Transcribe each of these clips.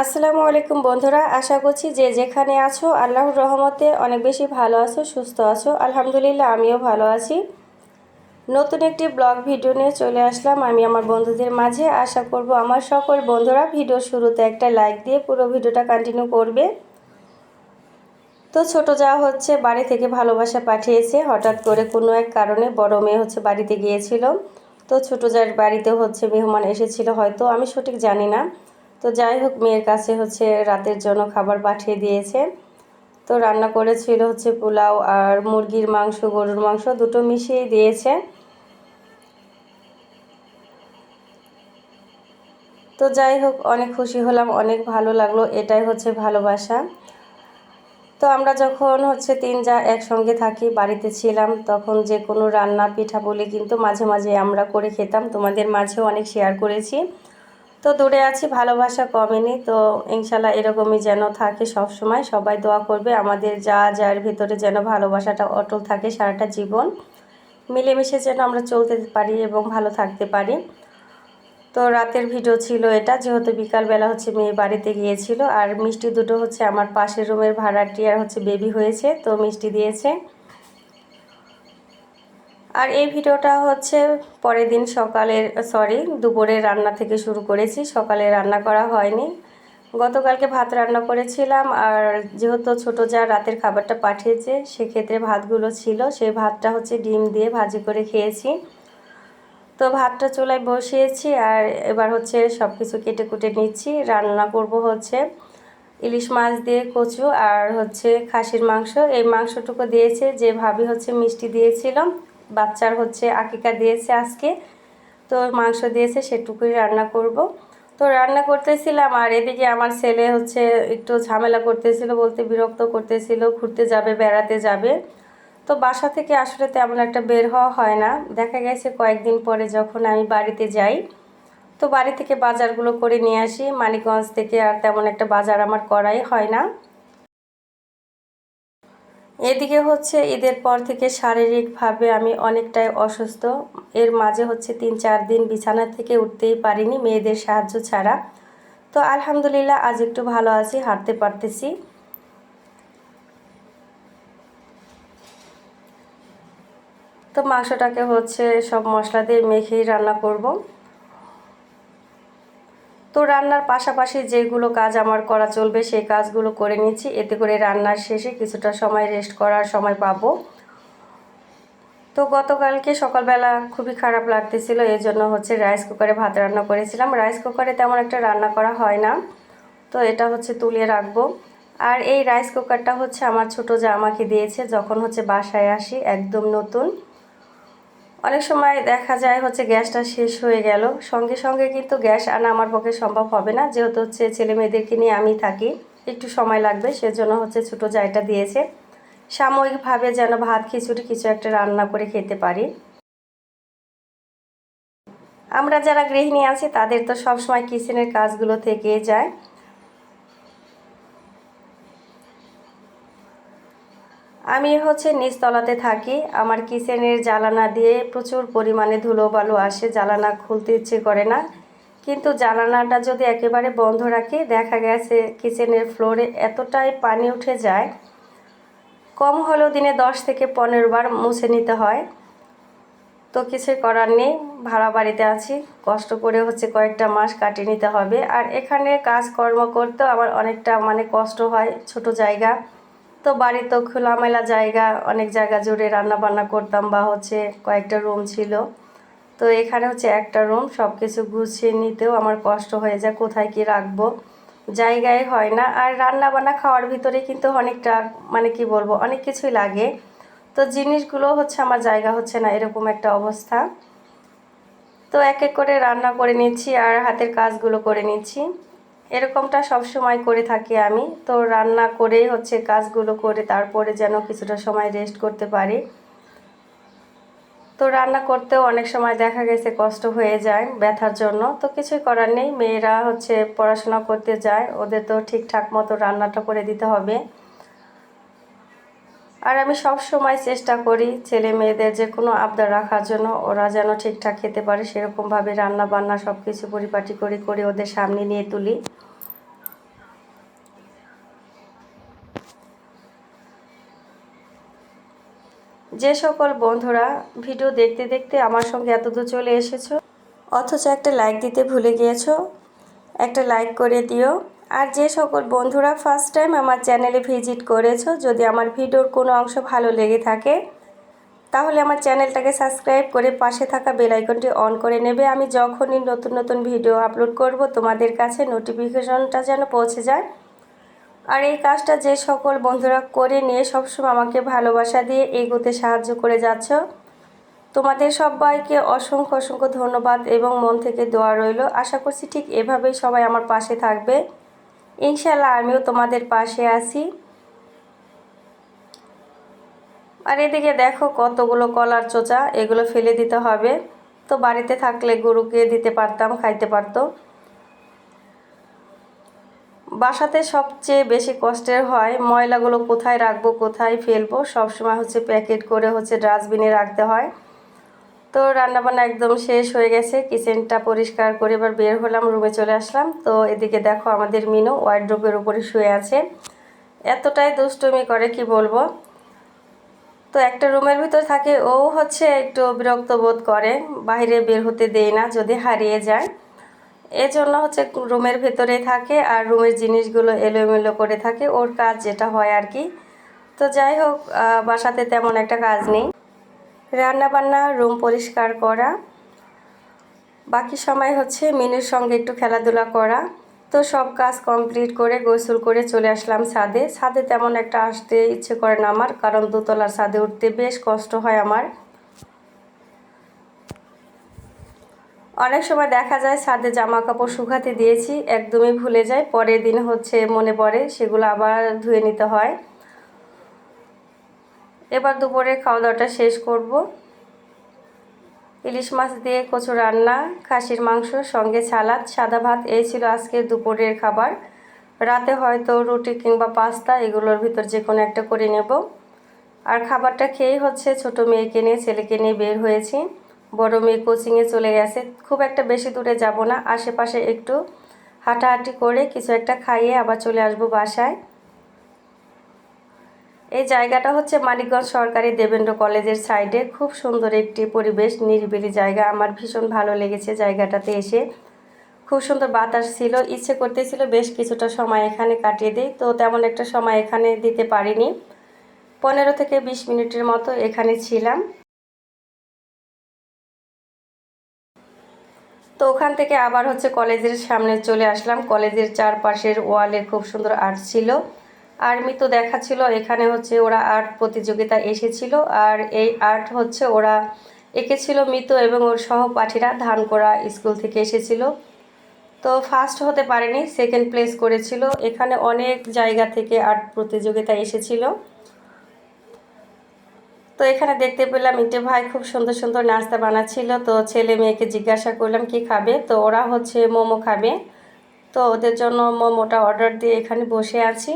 আসসালামু আলাইকুম বন্ধুরা, আশা করছি যে যেখানে আছো আল্লাহর রহমতে অনেক বেশি ভালো আছো, সুস্থ আছো। আলহামদুলিল্লাহ আমিও ভালো আছি। নতুন একটি ব্লগ ভিডিও নিয়ে চলে আসলাম আমি আমার বন্ধুদের মাঝে। আশা করব আমার সকল বন্ধুরা ভিডিও শুরুতে একটা লাইক দিয়ে পুরো ভিডিওটা কন্টিনিউ করবে। তো ছোট যা হচ্ছে বাড়ি থেকে ভালোবাসা পাঠিয়েছে, হঠাৎ করে কোনো এক কারণে বড় মেয়ে হচ্ছে বাড়িতে গিয়েছিল। তো ছোট যার বাড়িতে হচ্ছে মেহমান এসেছিল, হয়তো আমি সঠিক জানি না। তো যাই হোক, মেয়ের কাছে হচ্ছে রাতের জন্য খাবার পাঠিয়ে দিয়েছে। তো রান্না করেছিল হচ্ছে পোলাও আর মুরগির মাংস, গরুর মাংস দুটো মিশিয়ে দিয়েছে। তো যাই হোক, অনেক খুশি হলাম, অনেক ভালো লাগলো। এটাই হচ্ছে ভালোবাসা। তো আমরা যখন হচ্ছে তিন যা একসঙ্গে থাকি, বাড়িতে ছিলাম, তখন যে কোনো রান্না পিঠা বলে কিন্তু মাঝে মাঝে আমরা করে খেতাম, তোমাদের মাঝেও অনেক শেয়ার করেছি। তো দূরে আছি, ভালোবাসা কমেনি। তো ইনশাল্লাহ এরকমই যেন থাকে সব সময়। সবাই দোয়া করবে আমাদের যা যার ভিতরে যেন ভালোবাসাটা অটল থাকে সারাটা জীবন, মিলেমিশে যেন আমরা চলতে পারি এবং ভালো থাকতে পারি। তো রাতের ভিডিও ছিল এটা, যেহেতু বিকালবেলা হচ্ছে মেয়ে বাড়িতে গিয়েছিল। আর মিষ্টি দুটো হচ্ছে আমার পাশের রুমের ভাড়াটিয়ার হচ্ছে বেবি হয়েছে, তো মিষ্টি দিয়েছে। আর এই ভিডিওটা হচ্ছে পরের দিন সকালের, দুপুরের রান্না থেকে শুরু করেছি। সকালে রান্না করা হয়নি, গতকালকে ভাত রান্না করেছিলাম। আর যেহেতু ছোটো যা রাতের খাবারটা পাঠিয়েছে, সেক্ষেত্রে ভাতগুলো ছিল, সেই ভাতটা হচ্ছে ডিম দিয়ে ভাজি করে খেয়েছি। তো ভাতটা চুলায় বসিয়েছি, আর এবার হচ্ছে সব কিছু কেটে কুটে নিচ্ছি। রান্না করব হচ্ছে ইলিশ মাছ দিয়ে কচু আর হচ্ছে খাসির মাংস। এই মাংসটুকু দিয়েছে যে ভাবি হচ্ছে মিষ্টি দিয়েছিল, বাচ্চার হচ্ছে আকিকা দিয়েছে আজকে। তো মাংস দিয়েছে, সেটুকুই রান্না করব। তো রান্না করতেছিলাম, আর এদিকে আমার ছেলে হচ্ছে একটু ঝামেলা করতেছিল, বলতে বিরক্ত করতেছিল, ঘুরতে যাবে, বেড়াতে যাবে। তো বাসা থেকে আসলে তেমন একটা বের হওয়া হয় না। দেখা গেছে কয়েকদিন পরে যখন আমি বাড়িতে যাই, তো বাড়ি থেকে বাজারগুলো করে নিয়ে আসি মানিকগঞ্জ থেকে। আর তেমন একটা বাজার আমার করাই হয় না। এদিকে হচ্ছে ঈদের পর থেকে শারীরিকভাবে আমি অনেকটাই অসুস্থ। এর মাঝে হচ্ছে 3-4 দিন বিছানা থেকে উঠতেই পারিনি মেয়েদের সাহায্য ছাড়া। তো আলহামদুলিল্লাহ আজ একটু ভালো আছি, হাঁটতে পারতেছি। তো মাংসটাকে হচ্ছে সব মশলা দিয়ে মেখেই রান্না করব। তো রান্নার পাশাপাশি যেগুলো কাজ আমার করা চলবে সেই কাজগুলো করে নিচ্ছি, এতে করে রান্নার শেষে কিছুটা সময় রেস্ট করার সময় পাবো। তো গতকালকে সকালবেলা খুবই খারাপ লাগতেছিল, এই জন্য হচ্ছে রাইস কুকারে ভাত রান্না করেছিলাম। রাইস কুকারে তেমন একটা রান্না করা হয় না, তো এটা হচ্ছে তুলে রাখবো। আর এই রাইস কুকারটা হচ্ছে আমার ছোটো যা আমাকে দিয়েছে যখন হচ্ছে বাসায় আসি, একদম নতুন। অনেক সময় দেখা যায় হচ্ছে গ্যাসটা শেষ হয়ে গেল, সঙ্গে সঙ্গে কিন্তু গ্যাস আনা আমার পক্ষে সম্ভব হবে না, যেহেতু হচ্ছে ছেলে মেয়েদেরকে নিয়ে আমি থাকি, একটু সময় লাগবে। সেজন্য হচ্ছে ছোটো জায়টা দিয়েছে, সাময়িকভাবে যেন ভাত খিচুড়ি কিছু একটা রান্না করে খেতে পারি। আমরা যারা গৃহিণী আছি তাদের তো সবসময় কিচেনের কাজগুলো থেকে যায়। আমি হচ্ছে নিচতলাতে থাকি, আমার কিচেনের জানালা দিয়ে প্রচুর পরিমাণে ধুলোবালু আসে, জানালা খুলতে ইচ্ছে করে না। কিন্তু জানালাটা যদি একেবারে বন্ধ রাখি, দেখা গেছে কিচেনের ফ্লোরে এতটাই পানি উঠে যায়, কম হলেও দিনে 10 থেকে 15 বার মুছে নিতে হয়। তো কিছু করার নেই, ভাড়া বাড়িতে আছি, কষ্ট করে হচ্ছে কয়েকটা মাস কাটিয়ে নিতে হবে। আর এখানে কাজকর্ম করতেও আমার অনেকটা কষ্ট হয়, ছোট জায়গা তো, বাড়ি তো খোলামেলা জায়গা, অনেক জায়গা জুড়ে রান্না বান্না করতাম, বা হচ্ছে কয়েকটা রুম ছিল। তো এখানে হচ্ছে একটা রুম, সব কিছু গুছিয়ে নিতেও আমার কষ্ট হয়ে যায়, কোথায় কি রাখবো জায়গায় হয় না। আর রান্না বান্না খাওয়ার ভিতরে কিন্তু অনেকটা কি বলবো, অনেক কিছুই লাগে। তো জিনিসগুলো হচ্ছে আমার জায়গা হচ্ছে না, এরকম একটা অবস্থা। তো এক এক করে রান্না করে নিচ্ছি আর হাতের কাজগুলো করে নিচ্ছি, এরকমটা সব সময় করে থাকি আমি। তো রান্না করেই হচ্ছে কাজগুলো করে তারপরে যেন কিছুটা সময় রেস্ট করতে পারি। তো রান্না করতেও অনেক সময় দেখা গেছে কষ্ট হয়ে যায় ব্যথার জন্য, তো কিছুই করার নেই। মেয়েরা হচ্ছে পড়াশোনা করতে যায়, ওদের তো ঠিকঠাক মতো রান্নাটা করে দিতে হবে। আর আমি সব সময় চেষ্টা করি ছেলে মেয়েদের যে কোনো আবদার রাখার জন্য, ওরা যেন ঠিকঠাক খেতে পারে সেরকমভাবে রান্না বান্না সব কিছু পরিপাটি করে করে ওদের সামনে নিয়ে তুলি। যে সকল বন্ধুরা ভিডিও দেখতে দেখতে আমার সঙ্গে এতদূর চলে এসেছো অথচ একটা লাইক দিতে ভুলে গিয়েছো, একটা লাইক করে দিও। আর যে সকল বন্ধুরা ফার্স্ট টাইম আমার চ্যানেলে ভিজিট করেছো, যদি আমার ভিডিওর কোনো অংশ ভালো লেগে থাকে তাহলে আমার চ্যানেলটাকে সাবস্ক্রাইব করে পাশে থাকা বেল আইকনটি অন করে নেবে। আমি যখনই নতুন নতুন ভিডিও আপলোড করব তোমাদের কাছে নোটিফিকেশনটা যেন পৌঁছে যায়। আর এই কাজটা যে সকল বন্ধুরা করে নিয়ে সবসময় আমাকে ভালোবাসা দিয়ে এগোতে সাহায্য করে যাচ্ছ, তোমাদের সবাইকে অসংখ্য অসংখ্য ধন্যবাদ এবং মন থেকে দোয়া রইল। আশা করছি ঠিক এভাবেই সবাই আমার পাশে থাকবে। ইনশাআল্লাহ আমিও তোমাদের পাশে আছি। আর এদিকে দেখো কতগুলো কলার চোচা, এগুলো ফেলে দিতে হবে। তো বাড়িতে থাকলে গরুকে দিতে পারতাম, খাইতে পারতো। বাসাতে সবচেয়ে বেশি কষ্টের হয় ময়লাগুলো কোথায় রাখবো, কোথায় ফেলবো। সবসময় প্যাকেট করে ডাস্টবিনে রাখতে হয়। তো রান্নাবান্না একদম শেষ হয়ে গেছে, কিচেনটা পরিষ্কার করে এবার বের হলাম, রুমে চলে আসলাম। তো এদিকে দেখো আমাদের মিনু ওয়ার্ড্রোবের উপরে শুয়ে আছে, এতটাই দুষ্টুমি করে কি বলবো। তো একটা রুমের ভিতর থাকে, ও একটু বিরক্ত বোধ করে, বাইরে বের হতে দেয় না যদি হারিয়ে যায়। এজন্য রুমের ভেতরেই থাকে আর রুমের জিনিসগুলো এলোমেলো করে থাকে, ওর কাজ যেটা হয় আর কি। তো যাই হোক, বাসাতে তেমন একটা কাজ নেই, রান্না বান্না, রুম পরিষ্কার করা, বাকি সময় মিনুর সঙ্গে একটু খেলাধুলা করা। তো সব কাজ কমপ্লিট করে গোসল করে চলে আসলাম ছাদে। ছাদে তেমন একটা আসতে ইচ্ছে করে না আমার, কারণ দোতলার ছাদে উঠতে বেশ কষ্ট হয় আমার। অনেক সময় দেখা যায় ছাদে জামা কাপড় শুকাতে দিয়েছি, একদমই ভুলে যাই, পরের দিন মনে পড়ে সেগুলো আবার ধুয়ে নিতে হয়। এবার দুপুরে খাওয়া দাওয়াটা শেষ করব। ইলিশ মাছ দিয়ে কচু রান্না, খাসির মাংস, সঙ্গে সালাদ, সাদা ভাত, এই ছিল আজকের দুপুরের খাবার। রাতে হয়তো রুটি কিংবা পাস্তা, এগুলোর ভিতর যে কোনো একটা করে নেব। আর খাবারটা খেয়েই ছোট মেয়েকে নিয়ে, ছেলেকে নিয়ে বের হয়েছি। বড় মেয়ে কোচিংয়ে চলে গেছে। খুব একটা বেশি দূরে যাব না, আশেপাশে একটু হাঁটাহাঁটি করে কিছু একটা খাইয়ে আবার চলে আসব বাসায়। এই জায়গাটা মানিকগঞ্জ সরকারি দেবেন্দ্র কলেজের সাইডে, খুব সুন্দর একটি পরিবেশ, নিরিবিলি জায়গা। আমার ভীষণ ভালো লেগেছে জায়গাটাতে এসে, খুব সুন্দর বাতাস ছিল। ইচ্ছে করতেছিল বেশ কিছুটা সময় এখানে কাটিয়ে দিই, তো তেমন একটা সময় এখানে দিতে পারিনি। 15 থেকে 20 মিনিটের মতো এখানে ছিলাম। তো ওখান থেকে আবার কলেজের সামনে চলে আসলাম। কলেজের চারপাশের ওয়ালে খুব সুন্দর আর্ট ছিল। আর মিতু দেখাচ্ছিল এখানে ওরা আর্ট প্রতিযোগিতা এসেছিল, আর এই আর্ট ওরা এঁকেছিল মিতু এবং ওর সহপাঠীরা, ধানকোড়া স্কুল থেকে এসেছিল। তো ফার্স্ট হতে পারেনি, সেকেন্ড প্লেস করেছিল। এখানে অনেক জায়গা থেকে আর্ট প্রতিযোগিতা এসেছিল। তো এখানে দেখতে পেলাম ইন্টে ভাই খুব সুন্দর সুন্দর নাস্তা বানাচ্ছিল। তো ছেলে মেয়েকে জিজ্ঞাসা করলাম কি খাবে, তো ওরা মোমো খাবে। তো ওদের জন্য মোমোটা অর্ডার দিয়ে এখানে বসে আছি।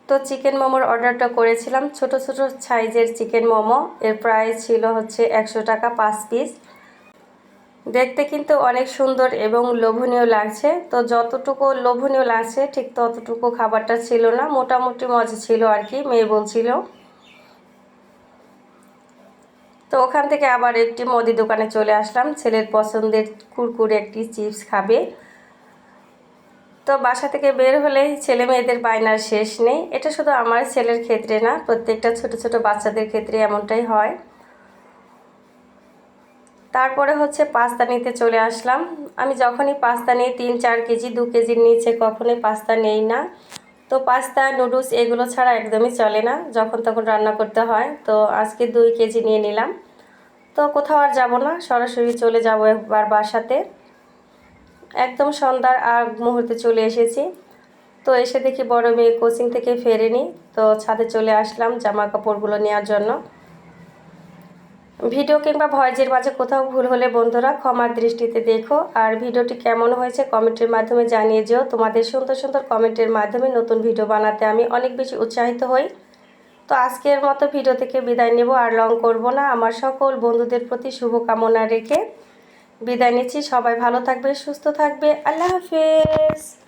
তো চিকেন মোমোর অর্ডারটা করেছিলাম, ছোট ছোট সাইজের চিকেন মোমো। এর প্রাইস ছিল 100 টাকা 5 পিস। দেখতে কিন্তু অনেক সুন্দর এবং লোভনীয় লাগছে। তো যতটুকু লোভনীয় লাগছে ঠিক ততটুকু খাবারটা ছিল না, মোটামুটি মজা ছিল আর কি, মেয়ে বলছিল। তো ওখান থেকে আবার একটি মুদি দোকানে চলে আসলাম, ছেলের পছন্দের কুরকুরে একটি চিপস খাবে। তো বাসা থেকে বের হলেই ছেলে মেয়েদের বায়নার শেষ নেই। এটা শুধু আমার ছেলের ক্ষেত্রে না, প্রত্যেকটা ছোট ছোট বাচ্চাদের ক্ষেত্রে এমনটাই হয়। তারপরে পাস্তা নিতে চলে আসলাম। আমি যখনই পাস্তা নিই 3-4 কেজি, 2 কেজির নিচে কখনোই পাস্তা নেই না। তো পাস্তা, নুডলস এগুলো ছাড়া একদমই চলে না, যখন তখন রান্না করতে হয়। তো আজকে 2 কেজি নিয়ে নিলাম। তো কোথাও আর যাব না, সরাসরি চলে যাব একবার বাসাতে। একদম সন্ধ্যার আগ মুহূর্তে চলে এসেছি। তো এসে দেখি বড় মেয়ে কোচিং থেকে ফেরেনি। তো ছাদে চলে আসলাম জামা কাপড়গুলো নেওয়ার জন্য। ভিডিও কিংবা ভয়েসের মাঝে কোথাও ভুল হলে বন্ধুরা ক্ষমার দৃষ্টিতে দেখো। আর ভিডিওটি কেমন হয়েছে কমেন্টের মাধ্যমে জানিয়ে যেও। তোমাদের সুন্দর সুন্দর কমেন্টের মাধ্যমে নতুন ভিডিও বানাতে আমি অনেক বেশি উৎসাহিত হই। তো আজকের মতো ভিডিও থেকে বিদায় নেব, আর লং করব না। আমার সকল বন্ধুদের প্রতি শুভকামনা রেখে বিদায় নিচ্ছি। সবাই ভালো থাকবে, সুস্থ থাকবে। আল্লাহ হাফেজ।